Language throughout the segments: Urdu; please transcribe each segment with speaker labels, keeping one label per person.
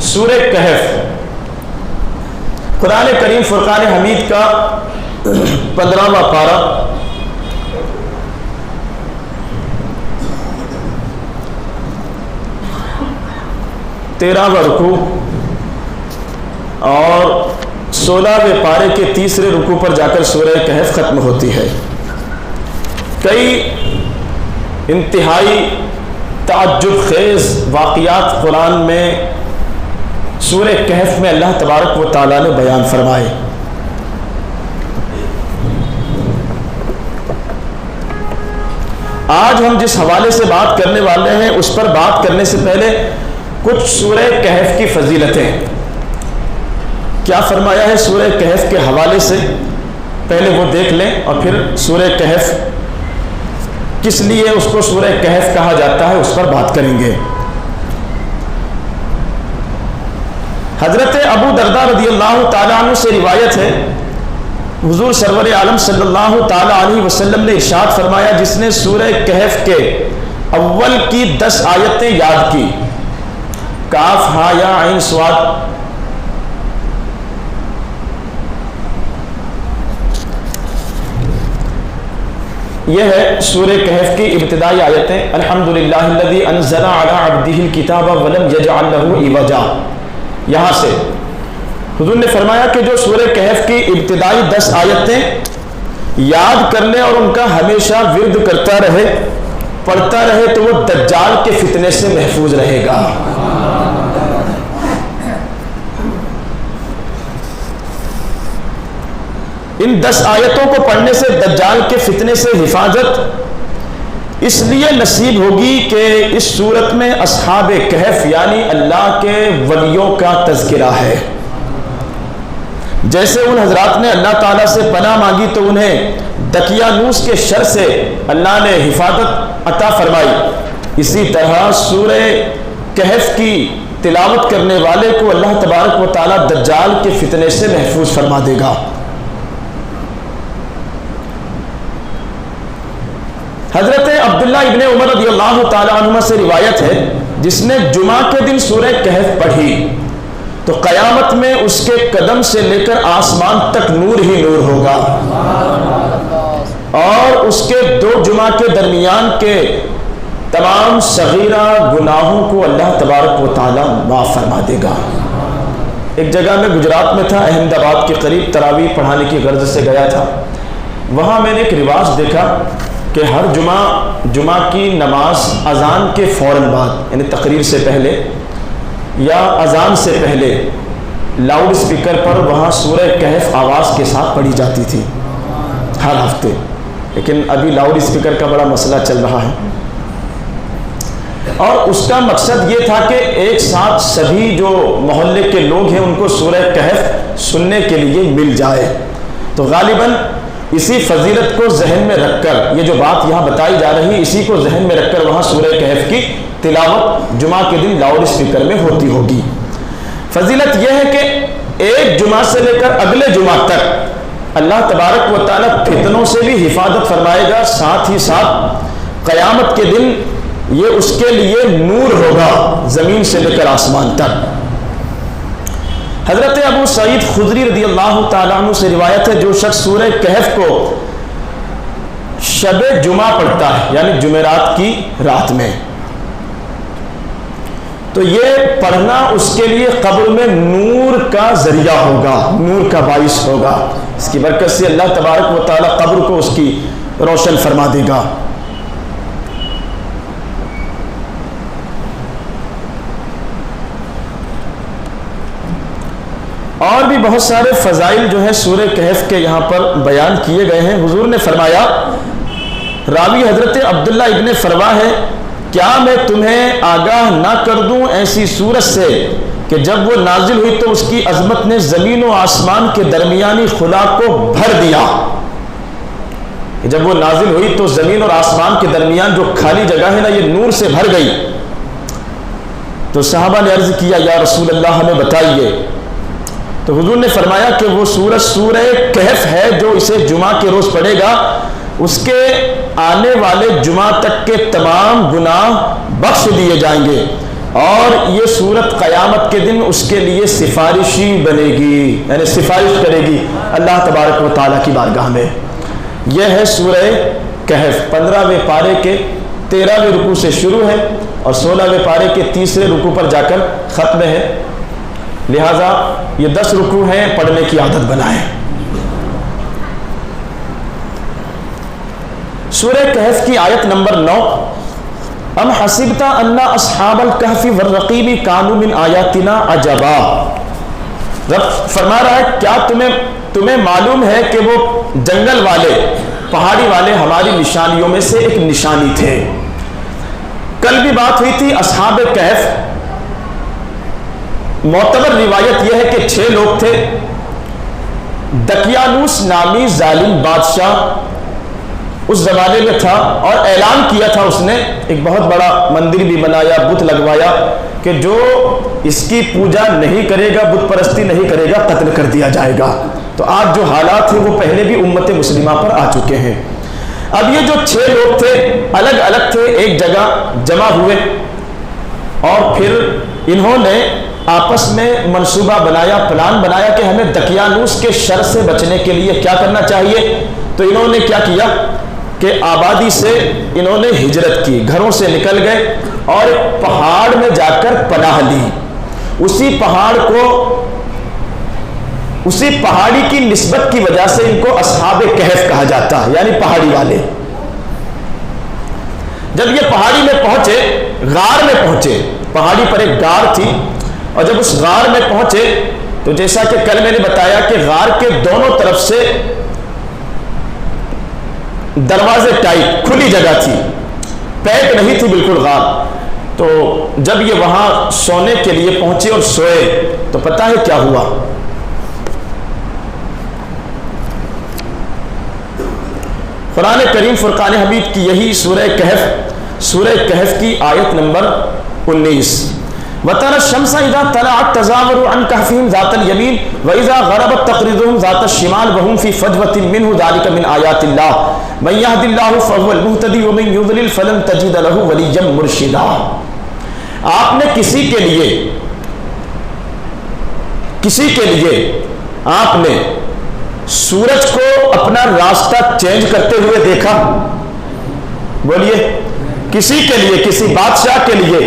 Speaker 1: سورہ کہف قرآن کریم فرقان حمید کا 15واں پارہ، 13واں رکوع اور 16ویں پارے کے تیسرے رکوع پر جا کر سورہ کہف ختم ہوتی ہے۔ کئی انتہائی تعجب خیز واقعات قرآن میں سورہ کہف میں اللہ تبارک و تعالیٰ نے بیان فرمائے۔ آج ہم جس حوالے سے بات کرنے والے ہیں اس پر بات کرنے سے پہلے کچھ سورہ کہف کی فضیلتیں کیا فرمایا ہے سورہ کہف کے حوالے سے، پہلے وہ دیکھ لیں اور پھر سورہ کہف کس لیے اس کو سورہ کہف کہا جاتا ہے اس پر بات کریں گے۔ حضرت ابو درداء رضی اللہ تعالیٰ عنہ سے روایت ہے، حضور سرور عالم صلی اللہ تعالیٰ علیہ وسلم نے ارشاد فرمایا، جس نے سورہ کہف کے اول کی 10 آیتیں یاد کی، کاف ہا یا عین صاد، یہ ہے سورہ کہف کی ابتدائی آیتیں۔ الحمدللہ الذی انزل علی عبدہ الکتاب ولم یجعل لہ عوجا، یہاں سے حضور نے فرمایا کہ جو سورہ کہف کی ابتدائی 10 آیتیں یاد کر لے اور ان کا ہمیشہ ورد کرتا رہے، پڑھتا رہے، تو وہ دجال کے فتنے سے محفوظ رہے گا۔ ان 10 آیتوں کو پڑھنے سے دجال کے فتنے سے حفاظت اس لیے نصیب ہوگی کہ اس سورت میں اصحاب کہف یعنی اللہ کے ولیوں کا تذکرہ ہے۔ جیسے ان حضرات نے اللہ تعالیٰ سے پناہ مانگی تو انہیں دقیانوس کے شر سے اللہ نے حفاظت عطا فرمائی، اسی طرح سورہ کہف کی تلاوت کرنے والے کو اللہ تبارک و تعالیٰ دجال کے فتنے سے محفوظ فرما دے گا۔ حضرت عبداللہ ابن عمر رضی اللہ تعالیٰ عنہما سے روایت ہے، جس نے جمعہ کے دن سورہ کہف پڑھی تو قیامت میں اس کے قدم سے لے کر آسمان تک نور ہی نور ہوگا، اور اس کے 2 جمعہ کے درمیان کے تمام صغیرہ گناہوں کو اللہ تبارک و تعالیٰ معاف فرما دے گا۔ ایک جگہ میں گجرات میں تھا، احمد آباد کے قریب تراویح پڑھانے کی غرض سے گیا تھا۔ وہاں میں نے ایک رواج دیکھا کہ ہر جمعہ کی نماز اذان کے فوراً بعد یعنی تقریر سے پہلے یا اذان سے پہلے لاؤڈ اسپیکر پر وہاں سورہ کہف آواز کے ساتھ پڑھی جاتی تھی ہر ہفتے، لیکن ابھی لاؤڈ اسپیکر کا بڑا مسئلہ چل رہا ہے، اور اس کا مقصد یہ تھا کہ ایک ساتھ سبھی جو محلے کے لوگ ہیں ان کو سورہ کہف سننے کے لیے مل جائے۔ تو غالباً اسی فضیلت کو ذہن میں رکھ کر یہ جو بات یہاں بتائی جا رہی ہے، اسی کو ذہن میں رکھ کر وہاں سورہ کہف کی تلاوت جمعہ کے دن لاؤڈ اسپیکر میں ہوتی ہوگی۔ فضیلت یہ ہے کہ ایک جمعہ سے لے کر اگلے جمعہ تک اللہ تبارک و تعالیٰ فتنوں سے بھی حفاظت فرمائے گا، ساتھ ہی ساتھ قیامت کے دن یہ اس کے لیے نور ہوگا زمین سے لے کر آسمان تک۔ حضرت ابو سعید خدری رضی اللہ تعالیٰ عنہ سے روایت ہے، جو شخص سورہ کہف کو شب جمعہ پڑھتا ہے یعنی جمعرات کی رات میں، تو یہ پڑھنا اس کے لیے قبر میں نور کا ذریعہ ہوگا، نور کا باعث ہوگا۔ اس کی برکت سے اللہ تبارک و تعالیٰ قبر کو اس کی روشن فرما دے گا۔ اور بھی بہت سارے فضائل جو ہیں سورہ کہف کے یہاں پر بیان کیے گئے ہیں۔ حضور نے فرمایا، راوی حضرت عبداللہ ابن فروا ہے، کیا میں تمہیں آگاہ نہ کر دوں ایسی سورت سے کہ جب وہ نازل ہوئی تو اس کی عظمت نے زمین و آسمان کے درمیانی خلا کو بھر دیا۔ جب وہ نازل ہوئی تو زمین اور آسمان کے درمیان جو خالی جگہ ہے نا، یہ نور سے بھر گئی۔ تو صحابہ نے عرض کیا، یا رسول اللہ ہمیں بتائیے۔ تو حضور نے فرمایا کہ وہ سورہ کہف ہے، جو اسے جمعہ کے روز پڑھے گا اس کے آنے والے جمعہ تک کے تمام گناہ بخش دیے جائیں گے، اور یہ سورت قیامت کے دن اس کے لیے سفارشی بنے گی، یعنی سفارش کرے گی اللہ تبارک و تعالیٰ کی بارگاہ میں۔ یہ ہے سورہ کہف، 15ویں پارے کے 13ویں رکوع سے شروع ہے اور 16ویں پارے کے 3رے رکوع پر جا کر ختم ہے، لہٰذا یہ 10 رکوع ہیں، پڑھنے کی عادت بنائیں۔ سورہ کہف کی آیت نمبر 9، ام حسبت ان اصحاب الکہف والرقیم کانوا من آیاتنا عجبا۔ رب فرما رہا ہے کیا تمہیں معلوم ہے کہ وہ جنگل والے، پہاڑی والے ہماری نشانیوں میں سے ایک نشانی تھے۔ کل بھی بات ہوئی تھی اصحاب کہف، معتبر روایت یہ ہے کہ 6 لوگ تھے۔ دقیانوس نامی ظالم بادشاہ اس زمانے میں تھا اور اعلان کیا تھا، اس نے ایک بہت بڑا مندر بھی بنایا، بت لگوایا کہ جو اس کی پوجا نہیں کرے گا، بت پرستی نہیں کرے گا، قتل کر دیا جائے گا۔ تو آج جو حالات ہیں وہ پہلے بھی امت مسلمہ پر آ چکے ہیں۔ اب یہ جو 6 لوگ تھے الگ الگ تھے، ایک جگہ جمع ہوئے اور پھر انہوں نے آپس میں منصوبہ بنایا، پلان بنایا کہ ہمیں دقیانوس کے شر سے بچنے کے لیے کیا کرنا چاہیے۔ تو انہوں نے کیا کیا کہ آبادی سے انہوں نے ہجرت کی، گھروں سے نکل گئے اور ایک پہاڑ میں جا کر پناہ لی۔ اسی پہاڑی کی نسبت کی وجہ سے ان کو اصحاب کہف کہا جاتا ہے، یعنی پہاڑی والے۔ جب یہ پہاڑی میں پہنچے، غار میں پہنچے، پہاڑی پر ایک غار تھی، اور جب اس غار میں پہنچے تو جیسا کہ کل میں نے بتایا کہ غار کے دونوں طرف سے دروازے ٹائپ کھلی جگہ تھی، پیک نہیں تھی بالکل غار۔ تو جب یہ وہاں سونے کے لیے پہنچے اور سوئے تو پتہ ہے کیا ہوا؟ قرآن کریم فرقان حمید کی یہی سورہ کہف کی آیت نمبر 19، وَتَرَى الشَّمْسَ إِذَا طَلَعَتْ تَزَاوَرُ عَنْ كَهْفِهِمْ ذَاتَ الْيَمِينِ وَإِذَا غَرَبَتْ تَقْرِضُهُمْ ذَاتَ الشِّمَالِ وَهُمْ فِي فَجْوَةٍ مِّنْهُ ذَلِكَ مِنْ آيَاتِ اللَّهِ مَن يَهْدِ اللَّهُ فَهُوَ الْمُهْتَدِي وَمَن يُضْلِلْ فَلَن تَجِدَ لَهُ وَلِيًّا مُرْشِدًا۔ آپ نے کسی کے لیے آپ نے سورج کو اپنا راستہ چینج کرتے ہوئے دیکھا؟ بولیے، کسی کے لیے، کسی بادشاہ کے لیے،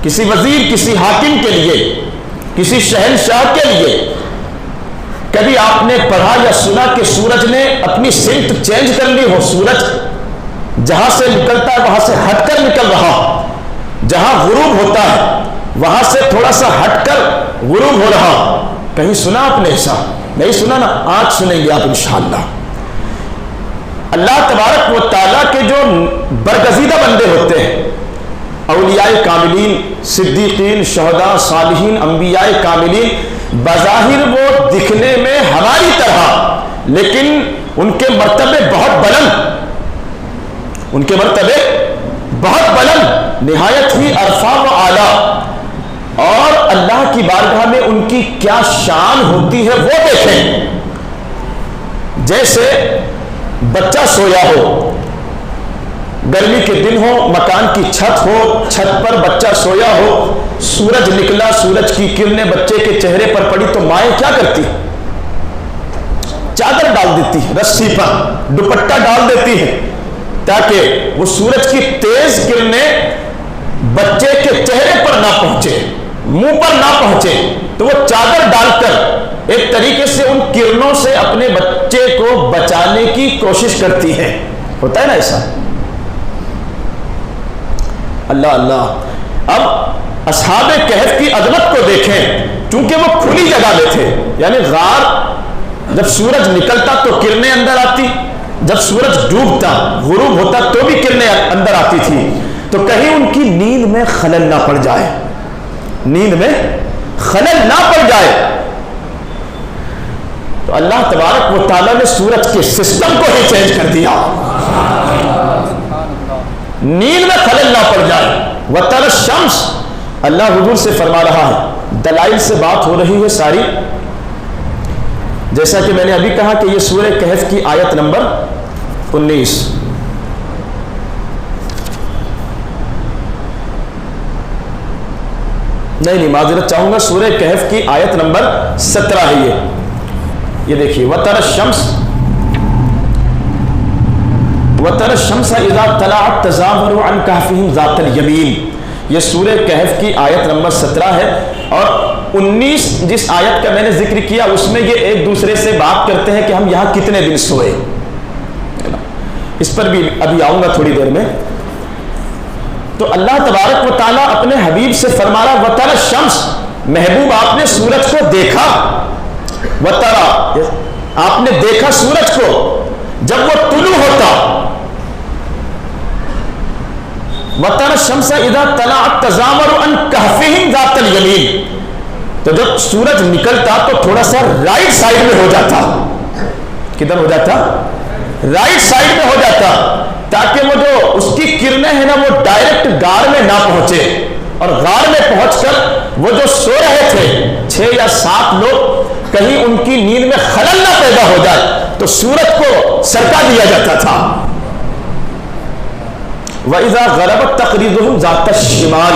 Speaker 1: کسی وزیر، کسی حاکم کے لیے، کسی شہنشاہ کے لیے کبھی آپ نے پڑھا یا سنا کہ سورج نے اپنی سمت چینج کر لی ہو؟ سورج جہاں سے نکلتا ہے وہاں سے ہٹ کر نکل رہا، جہاں غروب ہوتا ہے وہاں سے تھوڑا سا ہٹ کر غروب ہو رہا، کہیں سنا آپ نے ایسا؟ نہیں سنا نا، آج سنیں گے آپ انشاءاللہ۔ اللہ تبارک و تعالیٰ کے جو برگزیدہ بندے ہوتے ہیں، اولیاء کاملین، صدیقین، شہداء، صالحین، انبیاء کاملین، بظاہر وہ دکھنے میں ہماری طرح، لیکن ان کے مرتبے بہت بلند، نہایت ہی عرفہ و اعلیٰ، اور اللہ کی بارگاہ میں ان کی کیا شان ہوتی ہے وہ دیکھیں۔ جیسے بچہ سویا ہو، گرمی کے دن ہو، مکان کی چھت ہو، چھت پر بچہ سویا ہو، سورج نکلا، سورج کی کرنیں بچے کے چہرے پر پڑی تو مائیں کیا کرتی؟ چادر ڈال دیتی ہے، رسی پر دوپٹہ ڈال دیتی ہے تاکہ وہ سورج کی تیز کرنیں بچے کے چہرے پر نہ پہنچے، منہ پر نہ پہنچے، تو وہ چادر ڈال کر ایک طریقے سے ان کرنوں سے اپنے بچے کو بچانے کی کوشش کرتی ہے۔ ہوتا ہے نا ایسا؟ اللہ اللہ۔ اب اصحاب کہف کی عظمت کو دیکھیں، چونکہ وہ کھلی جگہ میں تھے، یعنی غار، جب سورج نکلتا تو کرنیں اندر آتی، جب سورج ڈوبتا، غروب ہوتا تو بھی کرنیں اندر آتی تھی، تو کہیں ان کی نیند میں خلل نہ پڑ جائے، تو اللہ تبارک و تعالیٰ نے سورج کے سسٹم کو ہی چینج کر دیا، نیند میں خلل نہ پڑ جائے۔ وَتَرَى الشَّمْسَ، اللہ حضور سے فرما رہا ہے، دلائل سے بات ہو رہی ہے ساری، جیسا کہ میں نے ابھی کہا کہ یہ سورہ کہف کی آیت نمبر 19۔ نہیں معذرت چاہوں گا، سورہ کہف کی آیت نمبر 17 ہے یہ دیکھیے، وَتَرَى الشَّمْسَ اِذَا طَلَعَتْ تَزَاوَرُ عَنْ كَهْفِهِمْ ذَاتَ الْيَمِينِ، یہ سورہ کہف کی آیت نمبر 17 ہے، اور 19 جس آیت کا میں نے ذکر کیا اس میں یہ ایک دوسرے سے بات کرتے ہیں کہ ہم یہاں کتنے دن سوئے، اس پر بھی ابھی آؤں گا تھوڑی دیر میں۔ تو اللہ تبارک و تعالیٰ اپنے حبیب سے فرما رہا وَتَرَى الشَّمْسَ، محبوب آپ نے سورج کو دیکھا، وَتَرَى آپ نے دیکھا سورج کو جب وہ طلوع ہوتا، وَتَرَى الشَّمْسَ اِذَا طَلَعَتْ تَزَاوَرُ عَنْ كَهْفِهِمْ ذَاتَ الْيَمِينِ، تو جب سورج نکلتا تو تھوڑا سا رائٹ سائڈ میں ہو جاتا، کدھر ہو جاتا؟ رائٹ سائڈ میں ہو جاتا، تاکہ وہ جو اس کی کرنیں ہیں نا وہ ڈائریکٹ غار میں نہ پہنچے، اور غار میں پہنچ کر وہ جو سو رہے تھے 6 یا 7 لوگ، کہیں ان کی نیند میں خلل نہ پیدا ہو جائے، تو سورج کو سرکا دیا جاتا تھا۔ وَإِذَا غَرَبَتْ تَقْرِضُهُمْ ذَاتَ الشِّمَالِ،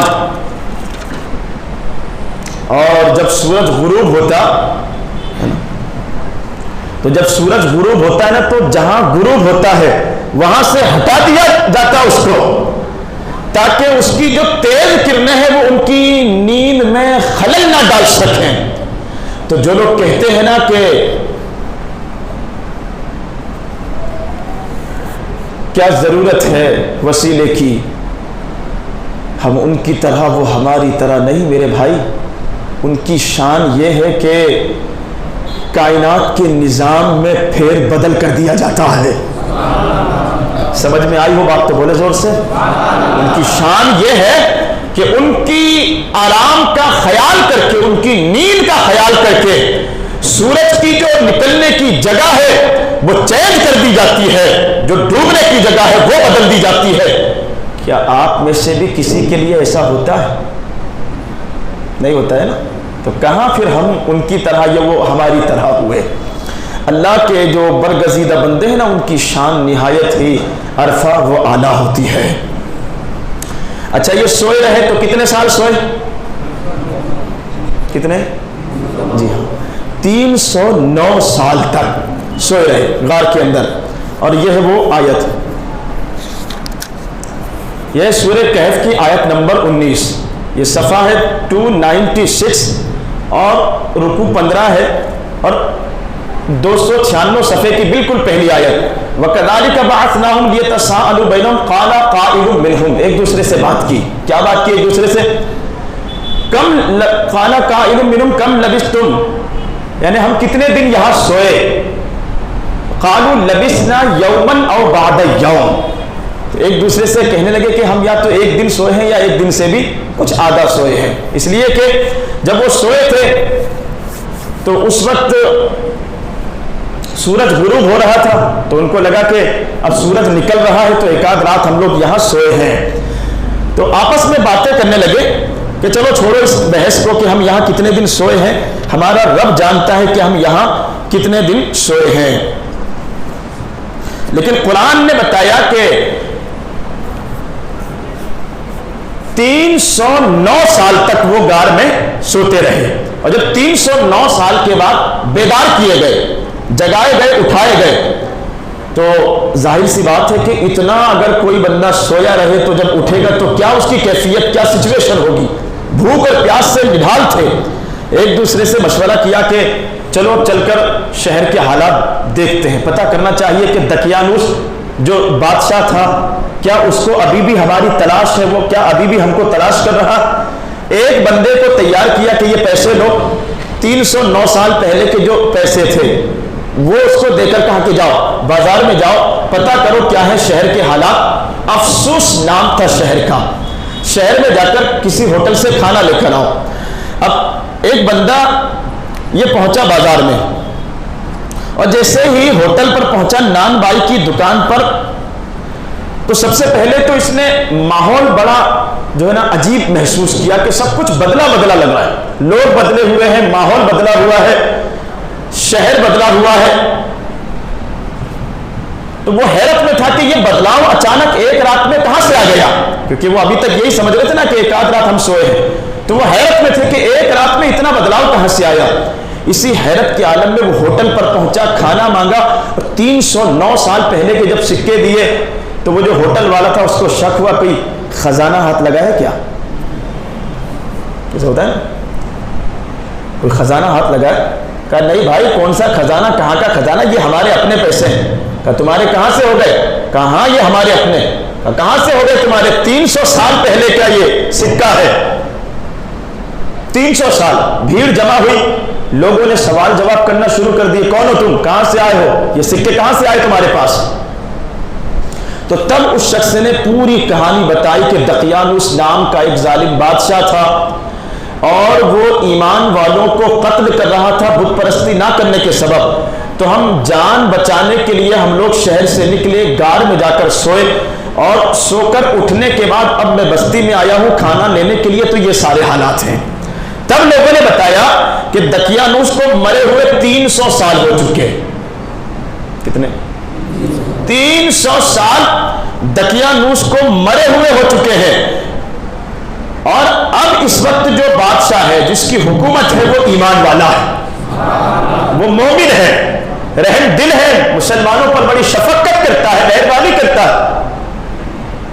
Speaker 1: اور جب سورج غروب ہوتا، تو جب سورج غروب ہوتا ہے نا تو جہاں غروب ہوتا ہے وہاں سے ہٹا دیا جاتا اس کو، تاکہ اس کی جو تیز کرنیں ہیں وہ ان کی نیند میں خلل نہ ڈال سکیں۔ تو جو لوگ کہتے ہیں نا کہ کیا ضرورت ہے وسیلے کی، ہم ان کی طرح وہ ہماری طرح نہیں میرے بھائی، ان کی شان یہ ہے کہ کائنات کے نظام میں پھیر بدل کر دیا جاتا ہے۔ سمجھ میں آئی ہو بات تو بولے زور سے۔ ان کی شان یہ ہے کہ ان کی آرام کا خیال کر کے، ان کی نیند کا خیال کر کے سورج کی جو نکلنے کی جگہ ہے وہ چینج کر دی جاتی ہے، جو ڈوبنے کی جگہ ہے وہ بدل دی جاتی ہے۔ کیا آپ میں سے بھی کسی کے لیے ایسا ہوتا ہے؟ نہیں ہوتا ہے نا، تو کہاں پھر ہم ان کی طرح یا وہ ہماری طرح ہوئے۔ اللہ کے جو برگزیدہ بندے ہیں نا ان کی شان نہایت ہی عرفہ و اعلیٰ ہوتی ہے۔ اچھا یہ سوئے رہے تو کتنے سال سوئے؟ کتنے؟ جی ہاں 309 سال تک سوئے رہے غار کے اندر، اور یہ ہے وہ آیت، یہ سورہ کہف کی آیت نمبر 19، یہ صفحہ ہے 296 اور رکوع 15 ہے، اور 296 صفحے کی بالکل پہلی آیت، وَكَذَلِكَ بَعَثْنَاهُمْ لِيَتَسَاءَلُوا بَيْنَهُمْ قَالَ قَائِلٌ مِّنْهُمْ، ایک دوسرے سے بات کی، کیا بات کی ایک دوسرے سے؟ قَالَ قَائِلٌ مِّنْهُمْ كَمْ لَبِثْتُمْ، یعنی ہم کتنے دن یہاں سوئے؟ قَالُوا لَبِثْنَا يَوْمًا أَوْ بَعْدَ يَوْمٍ، تو ایک دوسرے سے کہنے لگے کہ ہم یا تو ایک دن سوئے ہیں یا ایک دن سے بھی کچھ آدھا سوئے ہیں، اس لیے کہ جب وہ سوئے تھے تو اس وقت سورج غروب ہو رہا تھا، تو ان کو لگا کہ اب سورج نکل رہا ہے تو ایک آدھ رات ہم لوگ یہاں سوئے ہیں، تو آپس میں باتیں کرنے لگے کہ چلو چھوڑو اس بحث کو کہ ہم یہاں کتنے دن سوئے ہیں، ہمارا رب جانتا ہے کہ ہم یہاں کتنے دن سوئے ہیں۔ لیکن قرآن نے بتایا کہ 309 سال تک وہ غار میں سوتے رہے، اور جب 309 سال کے بعد بیدار کیے گئے، جگائے گئے، اٹھائے گئے، تو ظاہر سی بات ہے کہ اتنا اگر کوئی بندہ سویا رہے تو جب اٹھے گا تو کیا اس کی کیفیت، کیا سچویشن ہوگی، بھوک اور پیاس سے نڈھال تھے۔ ایک دوسرے سے مشورہ کیا کہ چلو چل کر شہر کے حالات دیکھتے ہیں، پتہ کرنا چاہیے کہ دقیانوس جو بادشاہ تھا کیا اس کو ابھی بھی ہماری تلاش ہے، وہ کیا ابھی بھی ہم کو تلاش کر رہا۔ ایک بندے کو تیار کیا کہ یہ پیسے لو، 309 سال پہلے کے جو پیسے تھے وہ اس کو دے کر کہا کہ جاؤ بازار میں جاؤ، پتہ کرو کیا ہے شہر کے حالات۔ افسوس نام تھا شہر کا، شہر میں جا کر کسی ہوٹل سے کھانا لے کر آؤ۔ اب ایک بندہ یہ پہنچا بازار میں، اور جیسے ہی ہوٹل پر پہنچا نان بائی کی دکان پر، تو سب سے پہلے تو اس نے ماحول بڑا جو ہے نا عجیب محسوس کیا کہ سب کچھ بدلا بدلا لگ رہا ہے، لوگ بدلے ہوئے ہیں، ماحول بدلا ہوا ہے، شہر بدلا ہوا ہے۔ تو وہ حیرت میں تھا کہ یہ بدلاؤ اچانک ایک رات میں کہاں سے آ گیا، کیونکہ وہ ابھی تک یہی سمجھ رہے تھے نا کہ ایک آدھ رات ہم سوئے ہیں۔ تو وہ حیرت میں تھے کہ ایک رات میں اتنا بدلاؤ کہاں سے آیا. اسی حیرت کے عالم میں وہ ہوٹل پر پہنچا, کھانا مانگا, اور 309 سال پہلے کے جب سکے دیے تو وہ جو ہوٹل والا تھا اس کو شک ہوا کوئی خزانہ ہاتھ لگا ہے کیا. کیسے ہوتا ہے, کوئی خزانہ ہاتھ لگا ہے؟ کہا نہیں بھائی, کون سا خزانہ, کہاں کا خزانہ, یہ ہمارے اپنے پیسے ہیں. کہا تمہارے کہاں سے ہو گئے؟ کہا ہاں یہ ہمارے اپنے. کہا کہاں سے ہو گئے تمہارے؟ 300 سال پہلے کا یہ سکہ ہے. 300 سال. بھیڑ جمع ہوئی, لوگوں نے سوال جواب کرنا شروع کر دیے, کون ہو تم, کہاں سے آئے ہو, یہ سکے کہاں سے آئے تمہارے پاس. تو تب اس شخص نے پوری کہانی بتائی کہ دقیانوس نام کا ایک ظالم بادشاہ تھا, اور وہ ایمان والوں کو قتل کر رہا تھا بت پرستی نہ کرنے کے سبب. تو ہم جان بچانے کے لیے ہم لوگ شہر سے نکلے, غار میں جا کر سوئے, اور سو کر اٹھنے کے بعد اب میں بستی میں آیا ہوں کھانا لینے کے لیے, تو یہ سارے حالات ہیں. تب لوگوں نے بتایا کہ دقیانوس کو مرے ہوئے 300 سال ہو چکے. کتنے؟ 300 سال دقیانوس کو مرے ہوئے ہو چکے ہیں. اور اب اس وقت جو بادشاہ ہے, جس کی حکومت ہے, وہ ایمان والا ہے, وہ مومن ہے, رحم دل ہے, مسلمانوں پر بڑی شفقت کرتا ہے, مہربانی کرتا ہے.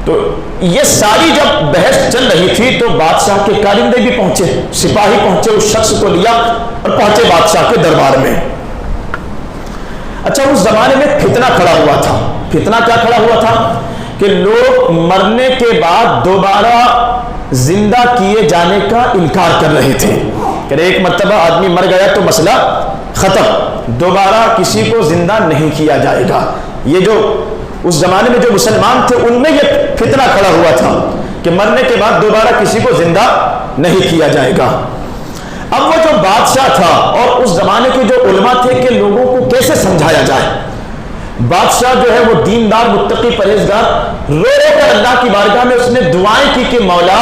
Speaker 1: تو یہ ساری جب بحث چل رہی تھی تو بادشاہ کے کارندے بھی پہنچے, سپاہی پہنچے, اس شخص کو لیا اور پہنچے بادشاہ کے دربار میں. اچھا, اس زمانے میں فتنہ کھڑا ہوا تھا. فتنہ کیا کھڑا ہوا تھا کہ لوگ مرنے کے بعد دوبارہ زندہ کیے جانے کا انکار کر رہے تھے کہ ایک مرتبہ آدمی مر گیا تو مسئلہ ختم, دوبارہ کسی کو زندہ نہیں کیا جائے گا. یہ جو اس زمانے میں جو مسلمان تھے ان میں یہ فتنہ کھڑا ہوا تھا کہ مرنے کے بعد دوبارہ کسی کو زندہ نہیں کیا جائے گا. اب وہ جو بادشاہ تھا اور اس زمانے کے جو علماء تھے کہ لوگوں کو کیسے سمجھایا جائے. بادشاہ جو ہے وہ دیندار, متقی, پرہیزگار, رو رو کر اللہ کی بارگاہ میں اس نے دعائیں کی کہ مولا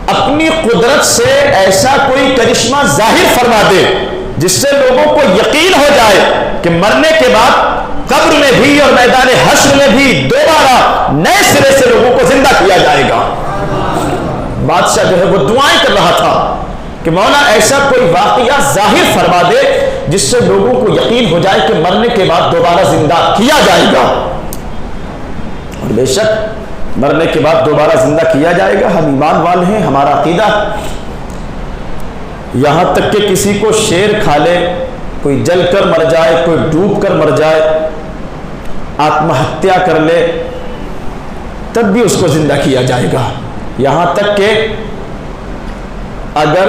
Speaker 1: اپنی قدرت سے ایسا کوئی کرشمہ ظاہر فرما دے جس سے لوگوں کو یقین ہو جائے کہ مرنے کے بعد قبر میں بھی اور میدان حشر میں بھی دوبارہ نئے سرے سے لوگوں کو زندہ کیا جائے گا. بادشاہ جو ہے وہ دعائیں کر رہا تھا کہ مولا ایسا کوئی واقعہ ظاہر فرما دے جس سے لوگوں کو یقین ہو جائے کہ مرنے کے بعد دوبارہ زندہ کیا جائے گا. اور بے شک مرنے کے بعد دوبارہ زندہ کیا جائے گا, ہم ایمان والے ہیں, ہمارا عقیدہ. یہاں تک کہ کسی کو شیر کھا لے, کوئی جل کر مر جائے, کوئی ڈوب کر مر جائے, آتم ہتیا کر لے, تب بھی اس کو زندہ کیا جائے گا. یہاں تک کہ اگر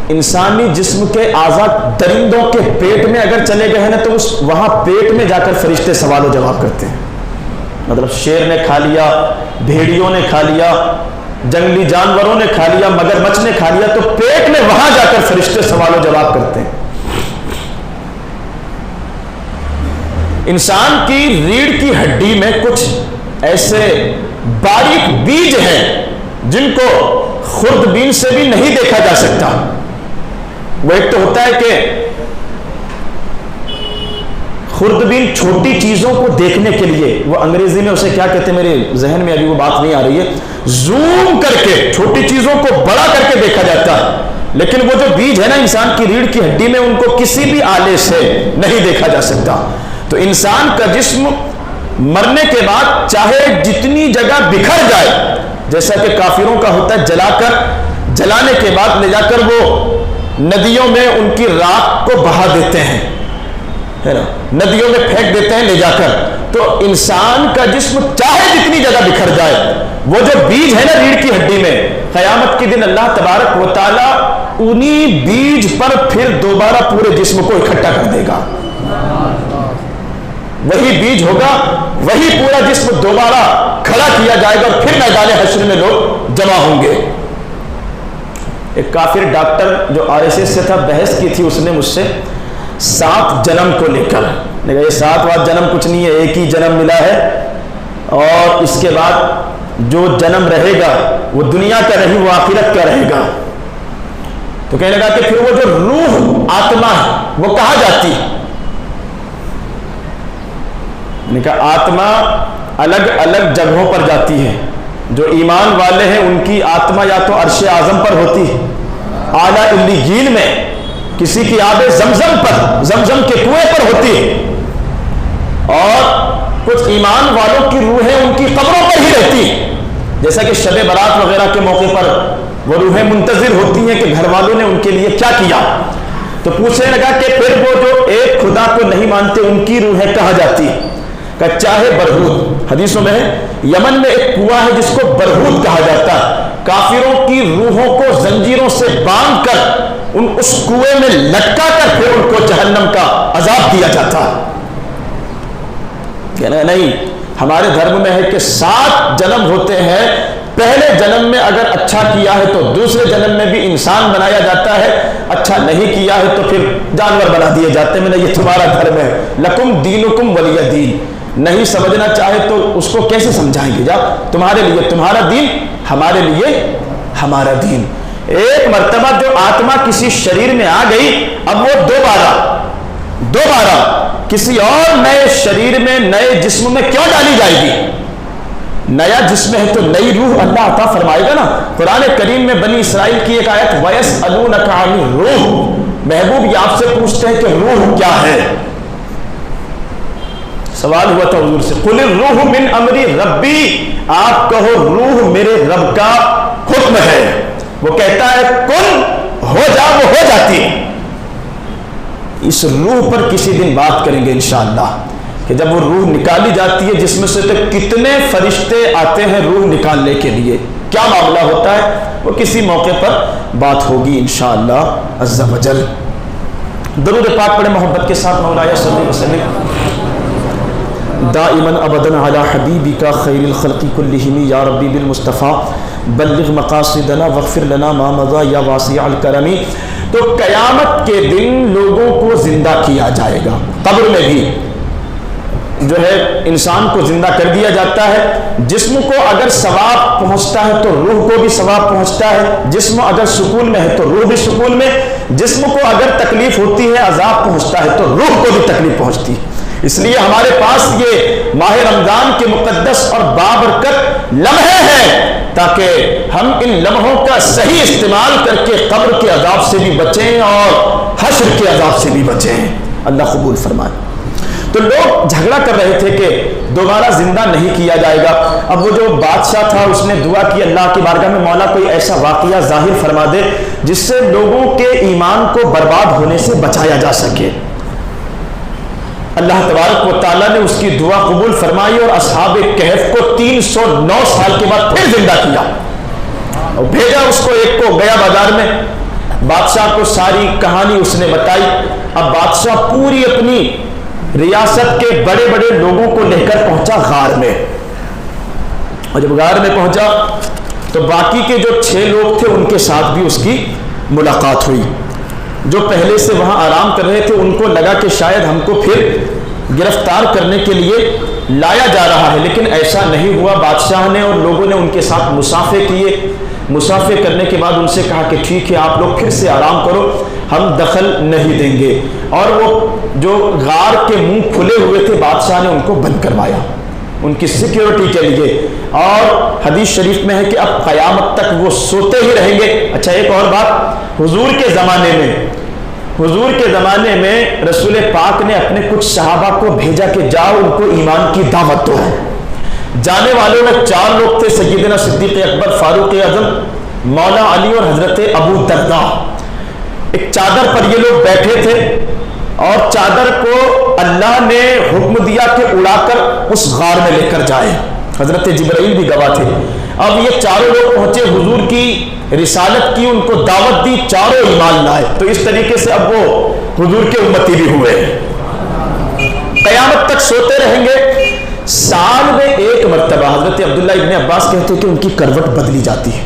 Speaker 1: انسانی جسم کے اعضاء درندوں کے پیٹ میں اگر چلے گئے ہیں نا, تو اس وہاں پیٹ میں جا کر فرشتے سوال و جواب کرتے ہیں. مطلب شیر نے کھا لیا, بھیڑیوں نے کھا لیا, جنگلی جانوروں نے کھا لیا, مگرمچھ نے کھا لیا, تو پیٹ میں وہاں جا کر فرشتے سوال و جواب کرتے ہیں. انسان کی ریڑھ کی ہڈی میں کچھ ایسے باریک بیج ہیں جن کو خوردبین سے بھی نہیں دیکھا جا سکتا. وہ ایک تو ہوتا ہے کہ خوردبین چھوٹی چیزوں کو دیکھنے کے لیے, وہ انگریزی میں اسے کیا کہتے ہیں, میرے ذہن میں ابھی وہ بات نہیں آ رہی ہے, زوم کر کے چھوٹی چیزوں کو بڑا کر کے دیکھا جاتا ہے. لیکن وہ جو بیج ہے نا انسان کی ریڑھ کی ہڈی میں, ان کو کسی بھی آلے سے نہیں دیکھا جا سکتا. تو انسان کا جسم مرنے کے بعد چاہے جتنی جگہ بکھر جائے, جیسا کہ کافروں کا ہوتا ہے, جلانے کے بعد لے جا کر وہ ندیوں میں ان کی راکھ کو بہا دیتے ہیں, ہے نا, ندیوں میں پھینک دیتے ہیں لے جا کر. تو انسان کا جسم چاہے جتنی جگہ بکھر جائے, وہ جو بیج ہے نا ریڑھ کی ہڈی میں, قیامت کے دن اللہ تبارک و تعالیٰ انہی بیج پر پھر دوبارہ پورے جسم کو اکٹھا کر دے گا. وہی بیج ہوگا, وہی پورا جسم دوبارہ کھڑا کیا جائے گا, اور پھر میدان حشر میں لوگ جمع ہوں گے. ایک کافر ڈاکٹر جو RSS سے تھا, بحث کی تھی اس نے مجھ سے 7 جنم کو لے کر. نے کہا یہ 7 جنم کچھ نہیں ہے, ایک ہی جنم ملا ہے, اور اس کے بعد جو جنم رہے گا وہ دنیا کا نہیں, وہ آخرت کا رہے گا. تو کہنے لگا کہ پھر وہ جو روح آتما ہے وہ کہاں جاتی ہے؟ نے کہا آتما الگ الگ جگہوں پر جاتی ہے, جو ایمان والے ہیں ان کی آتما یا تو عرش اعظم پر ہوتی ہے، اعلیٰ علیین میں، کسی کی آب زمزم پر، زمزم کے کنویں پر ہوتی ہے، اور کچھ ایمان والوں کی روحیں ان کی قبروں پر ہی رہتی ہیں، جیسا کہ شب برات وغیرہ کے موقع پر وہ روحیں منتظر ہوتی ہیں کہ گھر والوں نے ان کے لیے کیا کیا۔ تو پوچھنے لگا کہ پھر وہ جو ایک خدا کو نہیں مانتے ان کی روحیں کہاں جاتی ہیں؟ کہ چاہے برہوت، حدیثوں میں ہے یمن میں ایک کنواں ہے جس کو برہوت کہا جاتا ہے، کافروں کی روحوں کو زنجیروں سے باندھ کر اس کنویں میں لٹکا کر پھر ان کو جہنم کا عذاب دیا جاتا ہے۔ کہنا نہیں، ہمارے دھرم میں ہے کہ 7 جنم ہوتے ہیں، پہلے جنم میں اگر اچھا کیا ہے تو دوسرے جنم میں بھی انسان بنایا جاتا ہے، اچھا نہیں کیا ہے تو پھر جانور بنا دیے جاتے ہیں۔ یہ تمہارا دھرم ہے، لکم دینکم ولی دین۔ نہیں سمجھنا چاہے تو اس کو کیسے سمجھائیں گے؟ جا تمہارے لیے تمہارا دین، ہمارے لیے ہمارا دین۔ ایک مرتبہ جو آتما کسی شریر میں آ گئی، اب وہ دوبارہ کسی اور نئے شریر میں، نئے جسم میں کیوں ڈالی جائے گی؟ نیا جسم ہے تو نئی روح اللہ عطا فرمائے گا نا۔ قرآن کریم میں بنی اسرائیل کی ایک آیت وَيَسْأَلُونَكَ عَنِ الرُّوحِ، محبوب یہ آپ سے پوچھتے ہیں کہ روح کیا ہے؟ سوال ہوا تھا حضور سے، قُلِ الرُّوحُ مِنْ أَمْرِ رَبِّي، آپ کہو روح میرے رب کا حکم ہے، وہ کہتا ہے کن ہو جا، وہ ہو جاتی ہے۔ اس روح پر کسی دن بات کریں گے انشاءاللہ کہ جب وہ روح نکالی جاتی ہے جس میں سے تو کتنے فرشتے آتے ہیں روح نکالنے کے لیے، کیا معاملہ ہوتا ہے، وہ کسی موقع پر بات ہوگی انشاءاللہ عز و جل۔ درود پاک پڑھیں محبت کے ساتھ، مولانا صلی اللہ علیہ وسلم دائما ابدا علی حبیبک خیر الخلق کلہم یا ربی بالمصطفیٰ بلغ مقاصدنا واغفر لنا ما مضی یا واسع الکرم۔ تو قیامت کے دن لوگوں کو زندہ کیا جائے گا، قبر میں بھی جو ہے انسان کو زندہ کر دیا جاتا ہے، جسم کو اگر ثواب پہنچتا ہے تو روح کو بھی ثواب پہنچتا ہے، جسم اگر سکون میں ہے تو روح بھی سکون میں، جسم کو اگر تکلیف ہوتی ہے، عذاب پہنچتا ہے تو روح کو بھی تکلیف پہنچتی ہے۔ اس لیے ہمارے پاس یہ ماہ رمضان کے مقدس اور بابرکت لمحے ہیں تاکہ ہم ان لمحوں کا صحیح استعمال کر کے قبر کے عذاب سے بھی بچیں اور حشر کے عذاب سے بھی بچیں۔ اللہ قبول فرمائے۔ تو لوگ جھگڑا کر رہے تھے کہ دوبارہ زندہ نہیں کیا جائے گا۔ اب وہ جو بادشاہ تھا اس نے دعا کی اللہ کی بارگاہ میں، مولا کوئی ایسا واقعہ ظاہر فرما دے جس سے لوگوں کے ایمان کو برباد ہونے سے بچایا جا سکے۔ اللہ تبارک و تعالیٰ نے اس کی دعا قبول فرمائی اور اصحاب کہف کو 309 سال کے بعد پھر زندہ کیا اور بھیجا اس کو، ایک کو گیا بازار میں، بادشاہ کو ساری کہانی اس نے بتائی۔ اب بادشاہ پوری اپنی ریاست کے بڑے بڑے لوگوں کو لے کر پہنچا غار میں، اور جب غار میں پہنچا تو باقی کے جو 6 لوگ تھے ان کے ساتھ بھی اس کی ملاقات ہوئی۔ جو پہلے سے وہاں آرام کر رہے تھے ان کو لگا کہ شاید ہم کو پھر گرفتار کرنے کے لیے لایا جا رہا ہے، لیکن ایسا نہیں ہوا۔ بادشاہ نے اور لوگوں نے ان کے ساتھ مصافحے کیے، مصافحے کرنے کے بعد ان سے کہا کہ ٹھیک ہے آپ لوگ پھر سے آرام کرو، ہم دخل نہیں دیں گے۔ اور وہ جو غار کے منہ کھلے ہوئے تھے بادشاہ نے ان کو بند کروایا ان کی سیکیورٹی کے لیے، اور حدیث شریف میں ہے کہ اب قیامت تک وہ سوتے ہی رہیں گے۔ اچھا ایک اور بات، حضور کے زمانے میں رسول پاک نے اپنے کچھ صحابہ کو بھیجا کہ جاؤ ان کو ایمان کی دعوت دو۔ جانے والوں میں 4 لوگ تھے، سیدنا صدیق اکبر، فاروق اعظم، مولا علی اور حضرت ابو درداء۔ ایک چادر پر یہ لوگ بیٹھے تھے اور چادر کو اللہ نے حکم دیا کہ اڑا کر اس غار میں لے کر جائے، حضرت جبرائیل بھی گواہ تھے۔ اب یہ چاروں لوگ پہنچے، حضور کی رسالت کی، ان کو دعوت دی، چاروں ایمان لائے۔ تو اس طریقے سے اب وہ حضور کے امتی بھی ہوئے، قیامت تک سوتے رہیں گے۔ سال میں ایک مرتبہ حضرت عبداللہ ابن عباس کہتے ہیں کہ ان کی کروٹ بدلی جاتی ہے،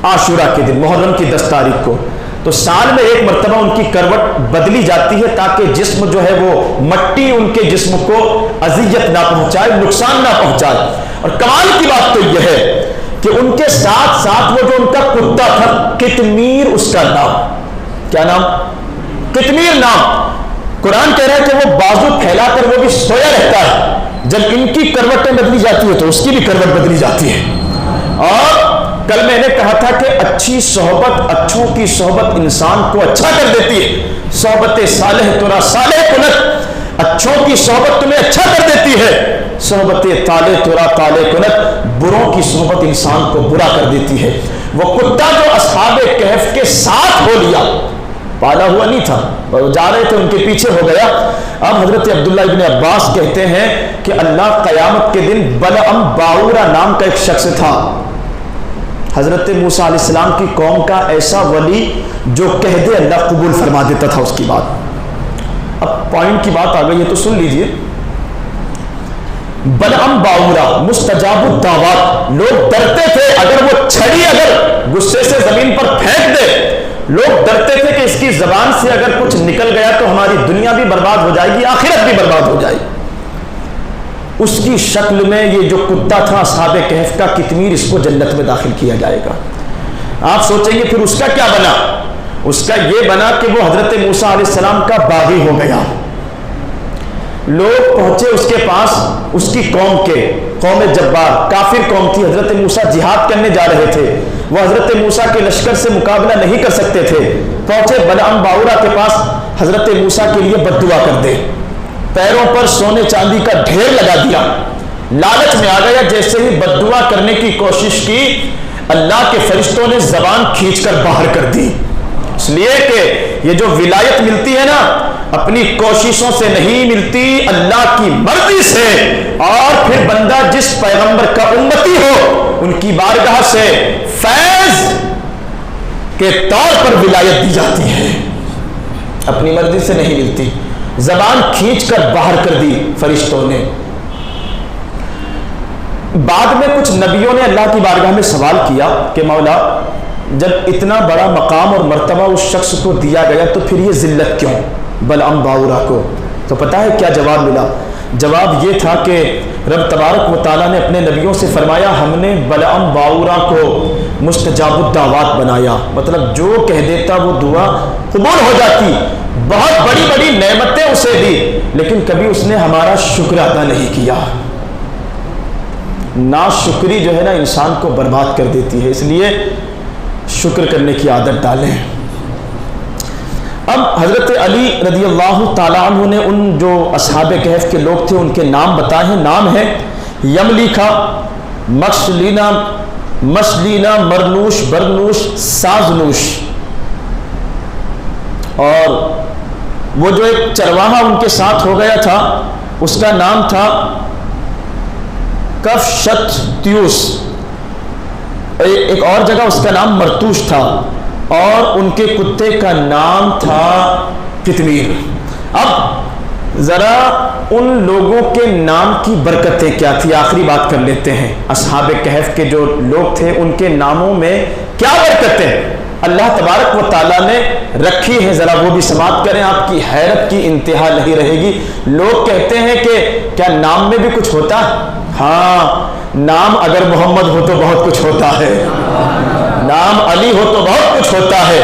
Speaker 1: عاشورہ کے دن، محرم کی 10 تاریخ کو، تو سال میں ایک مرتبہ ان کی کروٹ بدلی جاتی ہے تاکہ جسم جو ہے وہ مٹی ان کے جسم کو اذیت نہ پہنچائے، نقصان نہ پہنچائے۔ اور کمال کی بات تو یہ ہے کہ ان کے ساتھ ساتھ وہ جو ان کا کتا تھا قطمیر، اس کا نام کیا نام؟ قطمیر نام۔ قرآن کہہ رہا ہے کہ وہ بازو پھیلا کر وہ بھی سویا رہتا ہے، جب ان کی کروٹیں بدلی جاتی ہے تو اس کی بھی کروٹ بدلی جاتی ہے. اور کل میں نے کہا تھا کہ اچھی صحبت، اچھوں کی صحبت انسان کو اچھا کر دیتی ہے. صحبت صالح ترا صالح کنت، اچھوں کی صحبت تمہیں اچھا کر دیتی ہے. صحبت طالح ترا طالح کنت، بروں کی صحبت انسان کو برا کر دیتی ہے. وہ کتا جو اصحاب کہف کے ساتھ ہو لیا، پالا ہوا نہیں تھا، وہ جا رہے تھے ان کے پیچھے ہو گیا. اب حضرت عبداللہ ابن عباس کہتے ہیں کہ اللہ قیامت کے دن بلعم باورا نام کا ایک شخص تھا، حضرت موسیٰ علیہ السلام کی قوم کا ایسا ولی جو کہہ دے اللہ قبول فرما دیتا تھا اس کی بات. اب پوائنٹ کی بات آ گئی ہے تو سن لیجئے. بلعم باورا مستجاب الدعوات، لوگ ڈرتے تھے اگر وہ چھڑی اگر غصے سے زمین پر پھینک دے، لوگ ڈرتے تھے کہ اس کی زبان سے اگر کچھ نکل گیا تو ہماری دنیا بھی برباد ہو جائے گی، آخرت بھی برباد ہو جائے گی. اس کی شکل میں یہ جو کتا تھا اصحاب کہف کا قطمیر، اس کو جنت میں داخل کیا جائے گا. آپ سوچیں گے پھر اس کا کیا بنا؟ اس کا یہ بنا کہ وہ حضرت موسیٰ علیہ السلام کا باغی ہو گیا. لوگ پہنچے اس کے پاس، اس کی قوم کے، قوم جبار کافر قوم تھی. حضرت موسیٰ جہاد کرنے جا رہے تھے، وہ حضرت موسیٰ کے لشکر سے مقابلہ نہیں کر سکتے تھے. پہنچے بلعم باورا کے پاس، حضرت موسیٰ کے لیے بد دعا کر دے، پیروں پر سونے چاندی کا ڈھیر لگا دیا. لالچ میں آ گیا، جیسے ہی بد دعا کرنے کی کوشش کی، اللہ کے فرشتوں نے زبان کھینچ کر باہر کر دی. اس لیے کہ یہ جو ولایت ملتی ہے نا، اپنی کوششوں سے نہیں ملتی، اللہ کی مرضی سے. اور پھر بندہ جس پیغمبر کا امتی ہو، ان کی بارگاہ سے فیض کے طور پر ولایت دی جاتی ہے، اپنی مرضی سے نہیں ملتی. زبان کھینچ کر باہر کر دی فرشتوں نے. بعد میں کچھ نبیوں نے اللہ کی بارگاہ میں سوال کیا کہ مولا، جب اتنا بڑا مقام اور مرتبہ اس شخص کو دیا گیا تو پھر یہ ذلت کیوں بلعم باورا کو؟ تو پتہ ہے کیا جواب ملا؟ جواب یہ تھا کہ رب تبارک و تعالیٰ نے اپنے نبیوں سے فرمایا، ہم نے بلعم باورا کو مستجاب الدعوات بنایا. مطلب جو کہہ دیتا وہ دعا قبول ہو جاتی. بہت بڑی بڑی نعمتیں اسے دی، لیکن کبھی اس نے ہمارا شکر ادا نہیں کیا. ناشکری جو ہے نا انسان کو برباد کر دیتی ہے، اس لیے شکر کرنے کی عادت ڈالیں. اب حضرت علی رضی اللہ تعالیٰ عنہ نے ان جو اصحاب کہف کے لوگ تھے ان کے نام بتائے ہیں. نام ہے یملیکا، مشلینا، مشلینا، مرنوش، برنوش، سازنوش. اور وہ جو ایک چرواہا ان کے ساتھ ہو گیا تھا اس کا نام تھا کفشتیوس. ایک اور جگہ اس کا نام مرتوش تھا، اور ان کے کتے کا نام تھا قطمیر. اب ذرا ان لوگوں کے نام کی برکتیں کیا تھی، آخری بات کر لیتے ہیں. اصحاب کہف کے جو لوگ تھے ان کے ناموں میں کیا برکتیں اللہ تبارک و تعالیٰ نے رکھی ہیں، ذرا وہ بھی سماعت کریں، آپ کی حیرت کی انتہا نہیں رہے گی. لوگ کہتے ہیں کہ کیا نام میں بھی کچھ ہوتا ہے؟ ہاں، نام اگر محمد ہو تو بہت کچھ ہوتا ہے، نام علی ہو تو بہت کچھ ہوتا ہے.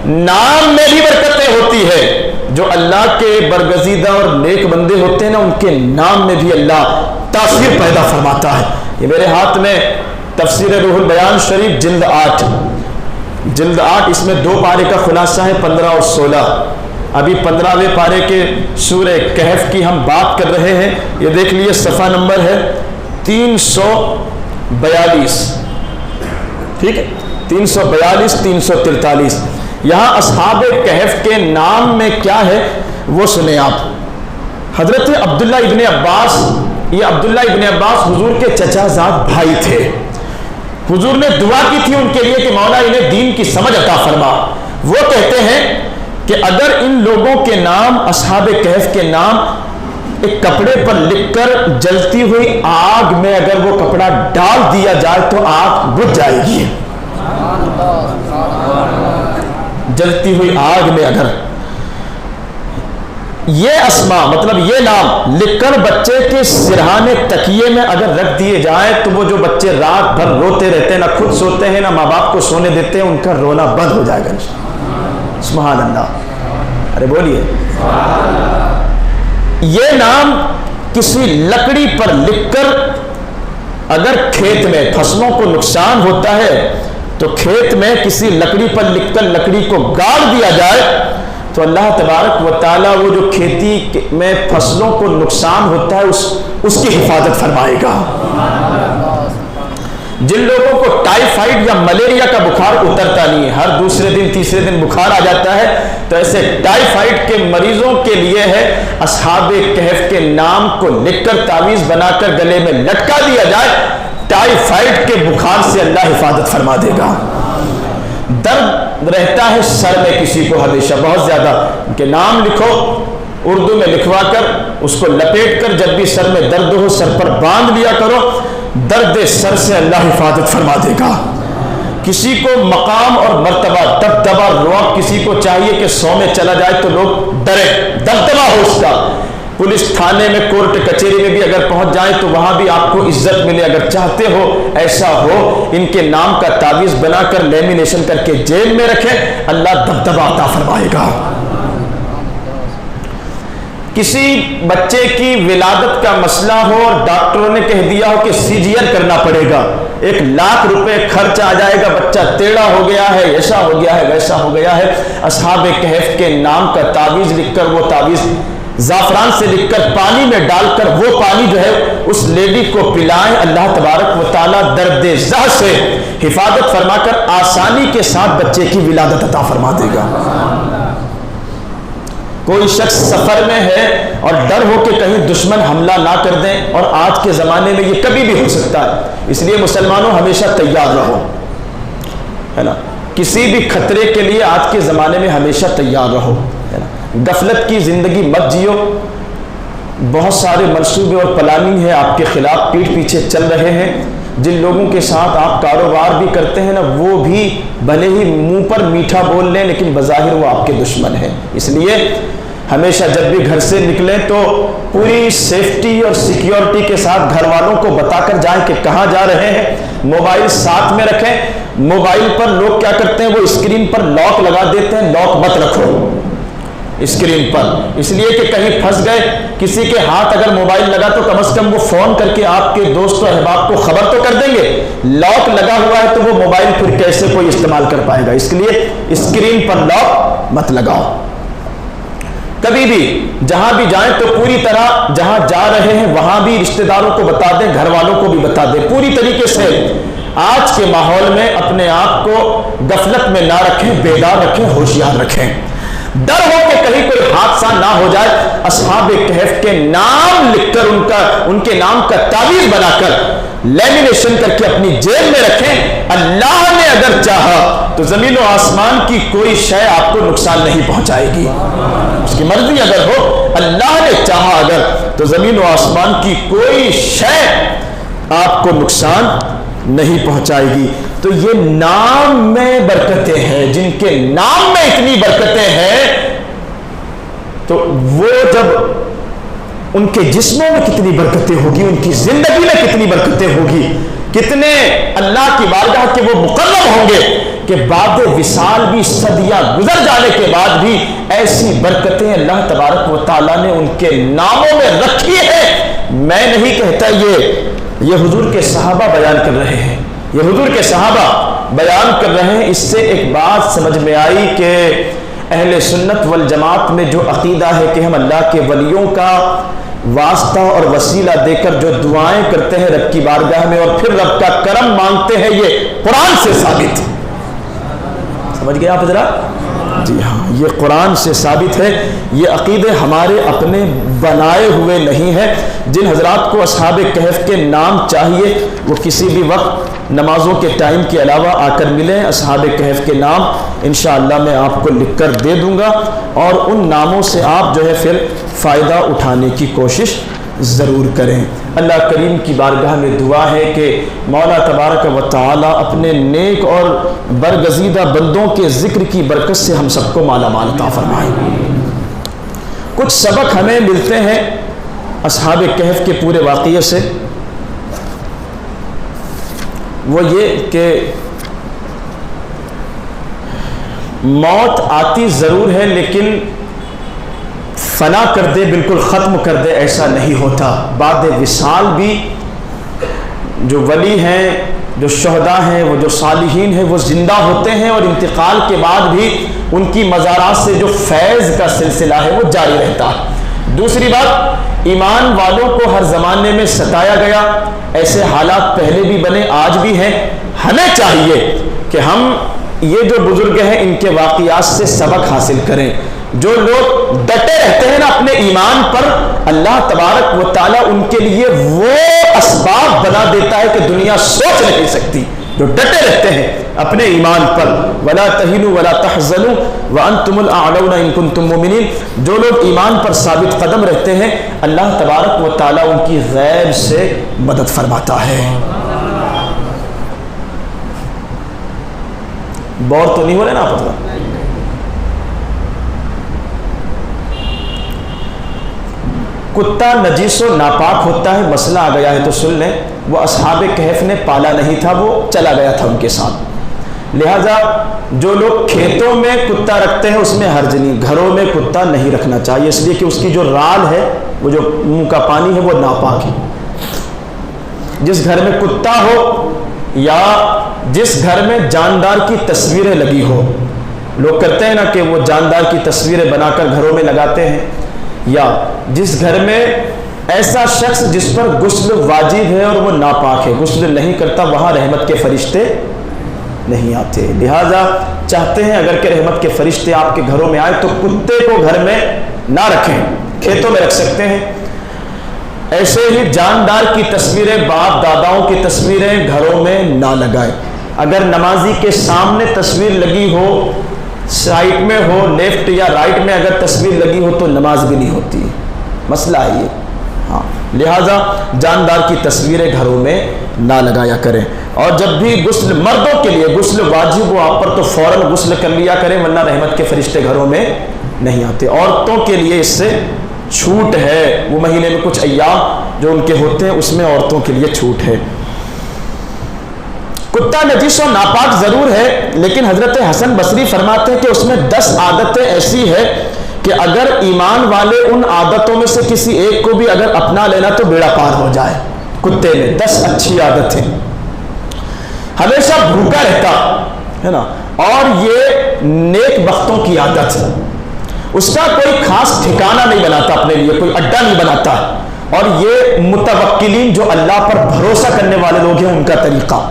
Speaker 1: نام میں بھی برکتیں ہوتی ہے. جو اللہ کے برگزیدہ اور نیک بندے ہوتے ہیں نا، ان کے نام میں بھی اللہ تاثیر پیدا فرماتا ہے. یہ میرے ہاتھ میں تفسیر روح البیان شریف جلد 8، اس میں 2 پارے کا خلاصہ ہے، 15 اور 16. ابھی 15ویں پارے کے سورہ کہف کی ہم بات کر رہے ہیں. یہ دیکھ لیے صفحہ نمبر ہے 342. ٹھیک ہے، 342 343. یہاں اصحاب کہف کے نام میں کیا ہے وہ سنیں آپ. حضرت عبداللہ ابن عباس، یہ عبداللہ ابن عباس حضور کے چچا زاد بھائی تھے. حضور نے دعا کی تھی ان کے لیے کہ مولا انہیں دین کی سمجھ عطا فرما. وہ کہتے ہیں کہ اگر ان لوگوں کے نام، اصحاب کہف کے نام، ایک کپڑے پر لکھ کر جلتی ہوئی آگ میں اگر وہ کپڑا ڈال دیا جائے تو آگ بجھ جائے گی. جلتی ہوئی آگ میں اگر یہ اسماء، مطلب یہ نام لکھ کر بچے کے سرہانے تکیے میں اگر رکھ دیے جائیں تو وہ جو بچے رات بھر روتے رہتے ہیں، نہ خود سوتے ہیں نہ ماں باپ کو سونے دیتے ہیں، ان کا رونا بند ہو جائے گا. سبحان اللہ. ارے بولیے. یہ نام کسی لکڑی پر لکھ کر اگر کھیت میں فصلوں کو نقصان ہوتا ہے تو کھیت میں کسی لکڑی پر لکھ کر لکڑی کو گاڑ دیا جائے تو اللہ تبارک و تعالیٰ وہ جو کھیتی میں فصلوں کو نقصان ہوتا ہے اس کی حفاظت فرمائے گا۔ جن لوگوں کو ٹائیفائڈ یا ملیریا کا بخار اترتا نہیں ہے، ہر دوسرے دن تیسرے دن بخار آ جاتا ہے، تو ایسے ٹائیفائڈ کے مریضوں کے لیے ہے اصحاب کہف کے نام کو لکھ کر تعویذ بنا کر گلے میں لٹکا دیا جائے، ٹائیفائڈ کے بخار سے اللہ حفاظت فرما دے گا۔ درد رہتا ہے سر میں کسی کو ہمیشہ بہت زیادہ، ان کے نام لکھو، اردو میں لکھوا کر اس کو لپیٹ کر جب بھی سر میں درد ہو سر پر باندھ لیا کرو، درد سر سے اللہ حفاظت فرما دے گا۔ کسی کو مقام اور مرتبہ دبدبہ رعب کسی کو چاہیے کہ 100 میں چلا جائے تو لوگ ڈرے، دبدبہ ہو اس کا، پولیس تھانے میں کورٹ کچہری میں بھی اگر پہنچ جائیں تو وہاں بھی آپ کو عزت ملے، اگر چاہتے ہو ایسا ہو ان کے نام کا تعویذ بنا کر لیمینیشن کر کے جیل میں رکھیں، اللہ دبدبہ عطا فرمائے گا۔ کسی بچے کی ولادت کا مسئلہ ہو اور ڈاکٹروں نے کہہ دیا ہو کہ سیجیئر کرنا پڑے گا، 1,00,000 روپے خرچ آ جائے گا، بچہ ٹیڑھا ہو گیا ہے، ایسا ہو گیا ہے ویسا ہو گیا ہے، اصحاب کہف کے نام کا تعویذ لکھ کر، وہ تعویذ زعفران سے لکھ کر پانی میں ڈال کر وہ پانی جو ہے اس لیڈی کو پلائیں، اللہ تبارک و تعالیٰ درد زہ سے حفاظت فرما کر آسانی کے ساتھ بچے کی ولادت عطا فرما دے گا۔ کوئی شخص سفر میں ہے اور ڈر ہو کہ کہیں دشمن حملہ نہ کر دیں، اور آج کے زمانے میں یہ کبھی بھی ہو سکتا ہے، اس لیے مسلمانوں ہمیشہ تیار رہو، ہے نا، کسی بھی خطرے کے لیے آج کے زمانے میں ہمیشہ تیار رہو، ہے نا، غفلت کی زندگی مت جیو۔ بہت سارے منصوبے اور پلاننگ ہے آپ کے خلاف پیٹھ پیچھے چل رہے ہیں، جن لوگوں کے ساتھ آپ کاروبار بھی کرتے ہیں نا، وہ بھی بھلے ہی منہ پر میٹھا بول لیں لیکن بظاہر وہ آپ کے دشمن ہیں، اس لیے ہمیشہ جب بھی گھر سے نکلیں تو پوری سیفٹی اور سیکیورٹی کے ساتھ گھر والوں کو بتا کر جائیں کہ کہاں جا رہے ہیں، موبائل ساتھ میں رکھیں۔ موبائل پر لوگ کیا کرتے ہیں، وہ اسکرین پر لاک لگا دیتے ہیں، لاک مت رکھو اسکرین پر، اس لیے کہ کہیں پھنس گئے، کسی کے ہاتھ اگر موبائل لگا تو کم از کم وہ فون کر کے آپ کے دوست و احباب کو خبر تو کر دیں گے، لاک لگا ہوا ہے تو وہ موبائل پھر کیسے کوئی استعمال کر پائے گا، اس لیے اسکرین پر لاک مت لگاؤ۔ کبھی بھی جہاں بھی جائیں تو پوری طرح جہاں جا رہے ہیں وہاں بھی رشتہ داروں کو بتا دیں، گھر والوں کو بھی بتا دیں، پوری طریقے سے آج کے ماحول میں اپنے آپ کو غفلت میں نہ رکھیں، بیدار رکھیں، ہوشیار رکھیں۔ ڈر ہو کہ کہیں کوئی حادثہ نہ ہو جائے، اصحاب کہف کے نام لکھ کر ان کے نام کا تعویذ بنا کر لیمینیشن کر کے اپنی جیب میں رکھیں۔ اللہ نے اگر چاہا تو زمین و آسمان کی کوئی شے آپ کو نقصان نہیں پہنچائے گی، اس کی مرضی اگر ہو، اللہ نے چاہا اگر تو زمین و آسمان کی کوئی شے آپ کو نقصان نہیں پہنچائے گی۔ تو یہ نام میں برکتیں ہیں، جن کے نام میں اتنی برکتیں ہیں تو وہ جب ان کے جسموں میں کتنی برکتیں ہوگی، ان کی زندگی میں کتنی برکتیں ہوگی، کتنے اللہ کی بارگاہ کے وہ مقرب ہوں گے کہ بعد وصال بھی صدیاں گزر جانے کے بعد بھی ایسی برکتیں اللہ تبارک و تعالیٰ نے ان کے ناموں میں رکھی ہے۔ میں نہیں کہتا، یہ حضور کے صحابہ بیان کر رہے ہیں، یہ حضور کے صحابہ بیان کر رہے ہیں۔ اس سے ایک بات سمجھ میں آئی کہ اہل سنت والجماعت میں جو عقیدہ ہے کہ ہم اللہ کے ولیوں کا واسطہ اور وسیلہ دے کر جو دعائیں کرتے ہیں رب کی بارگاہ میں اور پھر رب کا کرم مانگتے ہیں، یہ قرآن سے ثابت ہے۔ سمجھ گئے آپ ذرا؟ جی ہاں، یہ قرآن سے ثابت ہے، یہ عقیدے ہمارے اپنے بنائے ہوئے نہیں ہیں۔ جن حضرات کو اصحاب کہف کے نام چاہیے وہ کسی بھی وقت نمازوں کے ٹائم کے علاوہ آ کر ملیں، اصحاب کہف کے نام انشاءاللہ میں آپ کو لکھ کر دے دوں گا، اور ان ناموں سے آپ جو ہے پھر فائدہ اٹھانے کی کوشش ضرور کریں۔ اللہ کریم کی بارگاہ میں دعا ہے کہ مولا تبارک و تعالی اپنے نیک اور برگزیدہ بندوں کے ذکر کی برکت سے ہم سب کو مالا مال عطا فرمائے۔ کچھ سبق ہمیں ملتے ہیں اصحاب کہف کے پورے واقعے سے، وہ یہ کہ موت آتی ضرور ہے لیکن فنا کر دے، بالکل ختم کر دے، ایسا نہیں ہوتا۔ بعد وصال بھی جو ولی ہیں، جو شہداء ہیں، وہ جو صالحین ہیں، وہ زندہ ہوتے ہیں اور انتقال کے بعد بھی ان کی مزارات سے جو فیض کا سلسلہ ہے وہ جاری رہتا ہے۔ دوسری بات، ایمان والوں کو ہر زمانے میں ستایا گیا، ایسے حالات پہلے بھی بنے، آج بھی ہیں۔ ہمیں چاہیے کہ ہم یہ جو بزرگ ہیں ان کے واقعات سے سبق حاصل کریں۔ جو لوگ ڈٹے رہتے ہیں نا اپنے ایمان پر، اللہ تبارک و تعالیٰ ان کے لیے وہ اسباب بنا دیتا ہے کہ دنیا سوچ نہیں سکتی۔ جو ڈٹے رہتے ہیں اپنے ایمان پر، وَلَا تَهِنُوا وَلَا تَحْزَنُوا وَأَنْتُمُ الْأَعْلَوْنَ إِن كُنتُم مُؤْمِنِينَ، جو لوگ ایمان پر ثابت قدم رہتے ہیں اللہ تبارک و تعالیٰ ان کی غیب سے مدد فرماتا ہے۔ بور تو نہیں ہو رہے نا آپ؟ کتا نجیس و ناپاک ہوتا ہے، مسئلہ آ گیا ہے تو سن لیں۔ وہ اصحاب کہف نے پالا نہیں تھا، وہ چلا گیا تھا ان کے ساتھ، لہذا جو لوگ کھیتوں میں کتا رکھتے ہیں اس میں حرج نہیں، گھروں میں کتا نہیں رکھنا چاہیے، اس لیے کہ اس کی جو رال ہے، وہ جو منہ کا پانی ہے وہ ناپاک ہے۔ جس گھر میں کتا ہو یا جس گھر میں جاندار کی تصویریں لگی ہو، لوگ کرتے ہیں نا کہ وہ جاندار کی تصویریں بنا کر گھروں میں لگاتے ہیں، یا جس گھر میں ایسا شخص جس پر غسل واجب ہے اور وہ ناپاک ہے، غسل نہیں کرتا، وہاں رحمت کے فرشتے نہیں آتے۔ لہذا چاہتے ہیں اگر کہ رحمت کے فرشتے آپ کے گھروں میں آئے تو کتے کو گھر میں نہ رکھیں، کھیتوں میں رکھ سکتے ہیں۔ ایسے ہی جاندار کی تصویریں، باپ داداؤں کی تصویریں گھروں میں نہ لگائیں۔ اگر نمازی کے سامنے تصویر لگی ہو، سائٹ میں ہو، لیفٹ یا رائٹ میں اگر تصویر لگی ہو تو نماز بھی نہیں ہوتی، مسئلہ ہے یہ۔ ہاں، لہٰذا جاندار کی تصویریں گھروں میں نہ لگایا کریں۔ اور جب بھی غسل، مردوں کے لیے غسل واجب ہو آپ پر تو فوراً غسل کر لیا کریں، ورنہ رحمت کے فرشتے گھروں میں نہیں آتے۔ عورتوں کے لیے اس سے چھوٹ ہے، وہ مہینے میں کچھ ایام جو ان کے ہوتے ہیں اس میں عورتوں کے لیے چھوٹ ہے۔ کتا نجیس و ناپاک ضرور ہے، لیکن حضرت حسن بصری فرماتے ہیں کہ اس میں 10 عادتیں ایسی ہے کہ اگر ایمان والے ان عادتوں میں سے کسی ایک کو بھی اگر اپنا لینا تو بیڑا پار ہو جائے۔ کتے میں 10 اچھی عادتیں، ہمیشہ بھوکا رہتا ہے نا، اور یہ نیک بختوں کی عادت ہے، اس کا کوئی خاص ٹھکانہ نہیں بناتا اپنے لیے، کوئی اڈا نہیں بناتا، اور یہ متوکلین جو اللہ پر بھروسہ کرنے والے لوگ ہیں ان کا طریقہ،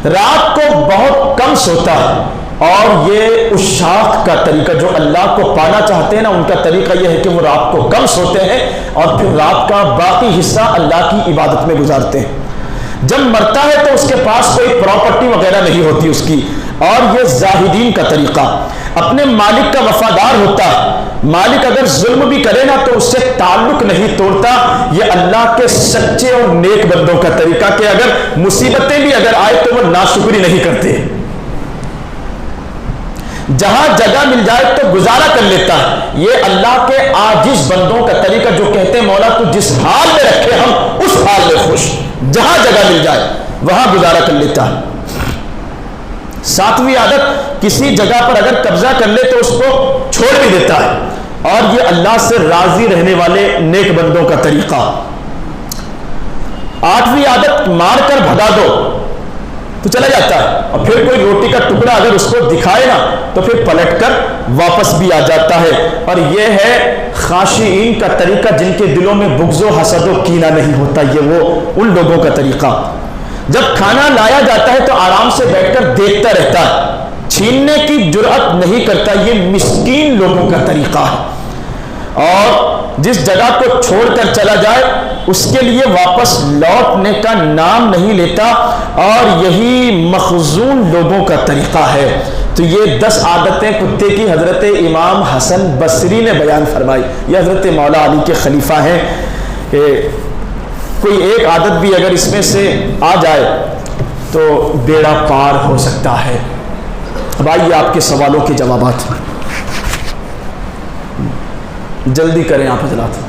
Speaker 1: رات کو بہت کم سوتا ہے، اور یہ عشاق کا طریقہ جو اللہ کو پانا چاہتے ہیں نا، ان کا طریقہ یہ ہے کہ وہ رات کو کم سوتے ہیں اور پھر رات کا باقی حصہ اللہ کی عبادت میں گزارتے ہیں۔ جب مرتا ہے تو اس کے پاس کوئی پراپرٹی وغیرہ نہیں ہوتی اس کی، اور یہ زاہدین کا طریقہ، اپنے مالک کا وفادار ہوتا ہے، مالک اگر ظلم بھی کرے نا تو اس سے تعلق نہیں توڑتا۔ یہ اللہ کے سچے اور نیک بندوں کا طریقہ کہ اگر مصیبتیں بھی اگر آئے تو وہ ناشکری نہیں کرتے، جہاں جگہ مل جائے تو گزارا کر لیتا ہے۔ یہ اللہ کے عاجز بندوں کا طریقہ جو کہتے ہیں مولا تو جس حال میں رکھے ہم اس حال میں خوش، جہاں جگہ مل جائے وہاں گزارا کر لیتا ہے۔ 7ویں عادت، کسی جگہ پر اگر قبضہ کر لے تو اس کو چھوڑ بھی دیتا ہے، اور یہ اللہ سے راضی رہنے والے نیک بندوں کا طریقہ۔ 8ویں عادت، مار کر بھگا دو تو چلا جاتا ہے، اور پھر کوئی روٹی کا ٹکڑا اگر اس کو دکھائے نا تو پھر پلٹ کر واپس بھی آ جاتا ہے۔ اور یہ ہے خاشعین کا طریقہ، جن کے دلوں میں بغض و حسد و کینہ نہیں ہوتا، یہ وہ ان لوگوں کا طریقہ۔ جب کھانا لایا جاتا ہے تو آرام سے بیٹھ کر دیکھتا رہتا ہے، چھیننے کی جرأت نہیں کرتا، یہ مسکین لوگوں کا طریقہ ہے۔ اور جس جگہ کو چھوڑ کر چلا جائے اس کے لیے واپس لوٹنے کا نام نہیں لیتا، اور یہی مخزون لوگوں کا طریقہ ہے۔ تو یہ 10 عادتیں کتے کی حضرت امام حسن بصری نے بیان فرمائی، یہ حضرت مولا علی کے خلیفہ ہیں، کہ کوئی ایک عادت بھی اگر اس میں سے آ جائے تو بیڑا پار ہو سکتا ہے۔ اب آئیے آپ کے سوالوں کے جوابات، جلدی کریں آپ حضرات۔